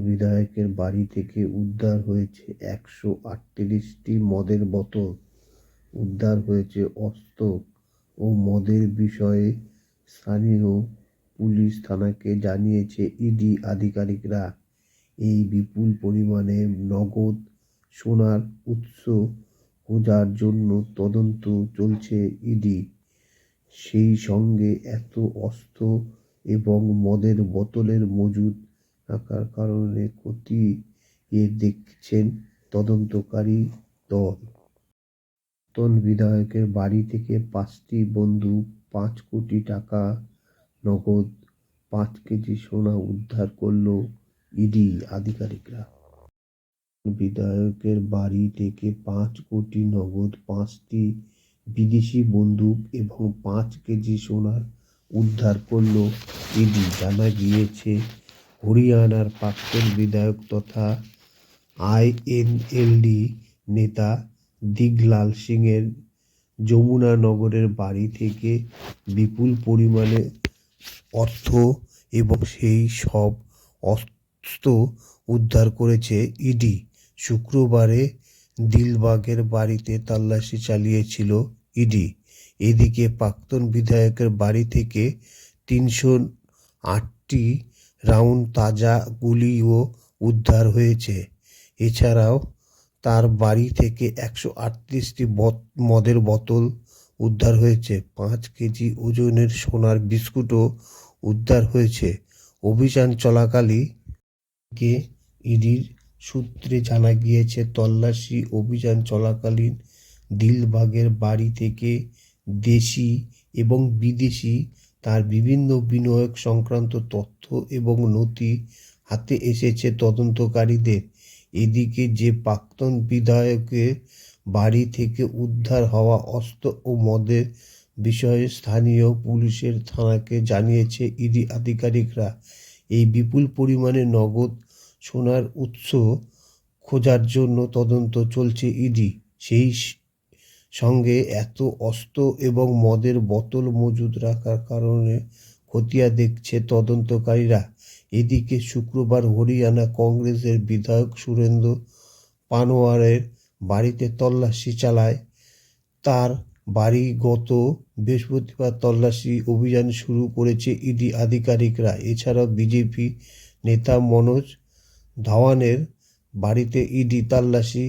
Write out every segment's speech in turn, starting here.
বিধায়কের বাড়ি থেকে উদ্ধার হয়েছে ১৩৮টি মদের বোতল। উদ্ধার হয়েছে অস্ত্র ও মদের বিষয়ে স্থানীয় পুলিশ থানাকে জানিয়েছে ইডি আধিকারিকরা। এই বিপুল পরিমাণে নগদ সোনার উৎস খোঁজার জন্য তদন্ত চলছে ইডি। সেই সঙ্গে এত অস্ত্র এবং মদের বোতলের মজুদ থাকার কারণে খতিয়ে দেখছেন তদন্তকারী দল। প্রাক্তন বিধায়কের বাড়ি থেকে 5টি বন্দুক, 5 কোটি টাকা নগদ, 5 কেজি সোনা উদ্ধার করল ইডি আধিকারিকরা। বিধায়কের বাড়ি থেকে 5 কোটি নগদ, 5টি বিদেশি বন্দুক এবং 5 কেজি সোনার উদ্ধার করল ইডি। জানা গিয়েছে, হরিয়ানার প্রাক্তন বিধায়ক তথা আইএনএলডি নেতা দিগলাল সিংয়ের যমুনানগরের বাড়ি থেকে বিপুল পরিমাণে অর্থ এবং সেই সব অস্ত্র উদ্ধার করেছে ইডি। শুক্রবারে দিলবাগের বাড়িতে তল্লাশি চালিয়েছিল ইডি। এদিকে প্রাক্তন বিধায়কের বাড়ি থেকে 308টি রাউন্ড তাজা গুলিও উদ্ধার হয়েছে। এছাড়াও তার বাড়ি থেকে 138টি মদের বোতল উদ্ধার হয়েছে। 5 কেজি ওজনের সোনার বিস্কুটও উদ্ধার হয়েছে। অভিযান চলাকালীন ইডির সূত্রে জানা গিয়েছে, তল্লাশি অভিযান চলাকালীন দিলবাগের বাড়ি থেকে দেশি এবং বিদেশি তার বিভিন্ন বিনিয়োগ সংক্রান্ত তথ্য এবং নথি হাতে এসেছে তদন্তকারীদের। এদিকে যে প্রাক্তন বিধায়কের বাড়ি থেকে উদ্ধার হওয়া অস্ত্র ও মদের বিষয়ে স্থানীয় পুলিশের থানাকে জানিয়েছে ইডি আধিকারিকরা। এই বিপুল পরিমাণে নগদ সোনার উৎস খোঁজার জন্য তদন্ত চলছে ইডি। সেই সঙ্গে এত অস্ত্র এবং মদের বোতল মজুদ রাখার কারণে খতিয়ে দেখছে তদন্তকারীরা। এদিকে শুক্রবার হরিয়ানা কংগ্রেসের বিধায়ক সুরেন্দ্র পানোয়ারের বাড়িতে তল্লাশি চালায় তার বাড়ি। গত বৃহস্পতিবার তল্লাশি অভিযান শুরু করেছে ইডি আধিকারিকরা। এছাড়াও বিজেপি নেতা মনোজ ধাওয়ানের বাড়িতে ইডি তল্লাশি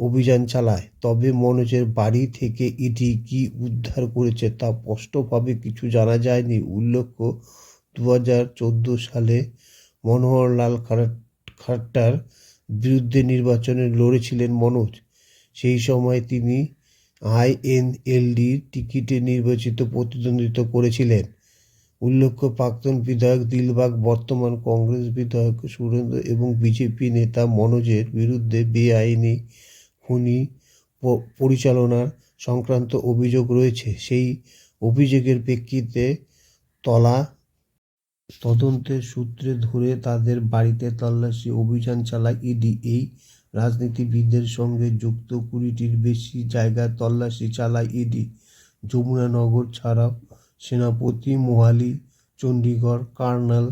অভিযান চালায়। তবে মনোজের বাড়ি থেকে ইডি কি উদ্ধার করেছে তা স্পষ্টভাবে কিছু জানা যায়নি। উল্লেখ্য, 2014 সালে মনোহরলাল খাট্টার বিরুদ্ধে নির্বাচনে লড়েছিলেন মনোজ। সেই সময় তিনি আইএনএলডির টিকিটে নির্বাচিত প্রতিদ্বন্দ্বিতা করেছিলেন। উল্লেখ্য, প্রাক্তন বিধায়ক দিলবাগ বর্তমান কংগ্রেস বিধায়ক সুরেন্দ্র এবং বিজেপি নেতা মনোজের বিরুদ্ধে বেআইনি খনি পরিচালনার সংক্রান্ত অভিযোগ রয়েছে। সেই অভিযোগের প্রেক্ষিতে তদন্তের সূত্র ধরে তাদের বাড়িতে তল্লাশি অভিযান চালায় ইডি। এই রাজনীতিবিদদের সঙ্গে যুক্ত 20টির বেশি জায়গায় তল্লাশি চালায় ইডি। যমুনানগর ছাড়াও সেনাপতি, মোহালি, চণ্ডীগড়, কার্নাল,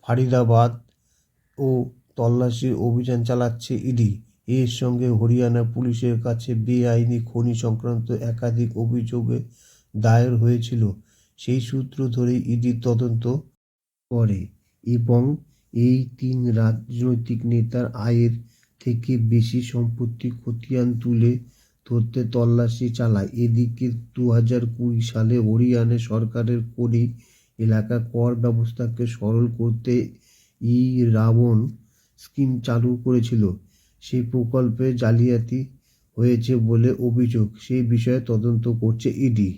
ফারিদাবাদ ও তল্লাশির অভিযান চালাচ্ছে ইডি। এর সঙ্গে হরিয়ানা পুলিশের কাছে বেআইনি খনি সংক্রান্ত একাধিক অভিযোগ দায়ের হয়েছিল। সেই সূত্র ধরেই ইডি তদন্ত করে এবং এই 3 রাজনৈতিক নেতার আয়ের থেকে বেশি সম্পত্তি খতিয়ান তুলে ধরতে তল্লাশি চালায়। এদিকে 2020 সালে হরিয়ানা সরকারের খনি এলাকা কর ব্যবস্থাকে সরল করতে ই-রাবণ স্কিম চালু করেছিল। সেই প্রকল্পে জালিয়াতি হয়েছে বলে অভিযোগ। সেই বিষয়ে তদন্ত করছে ইডি।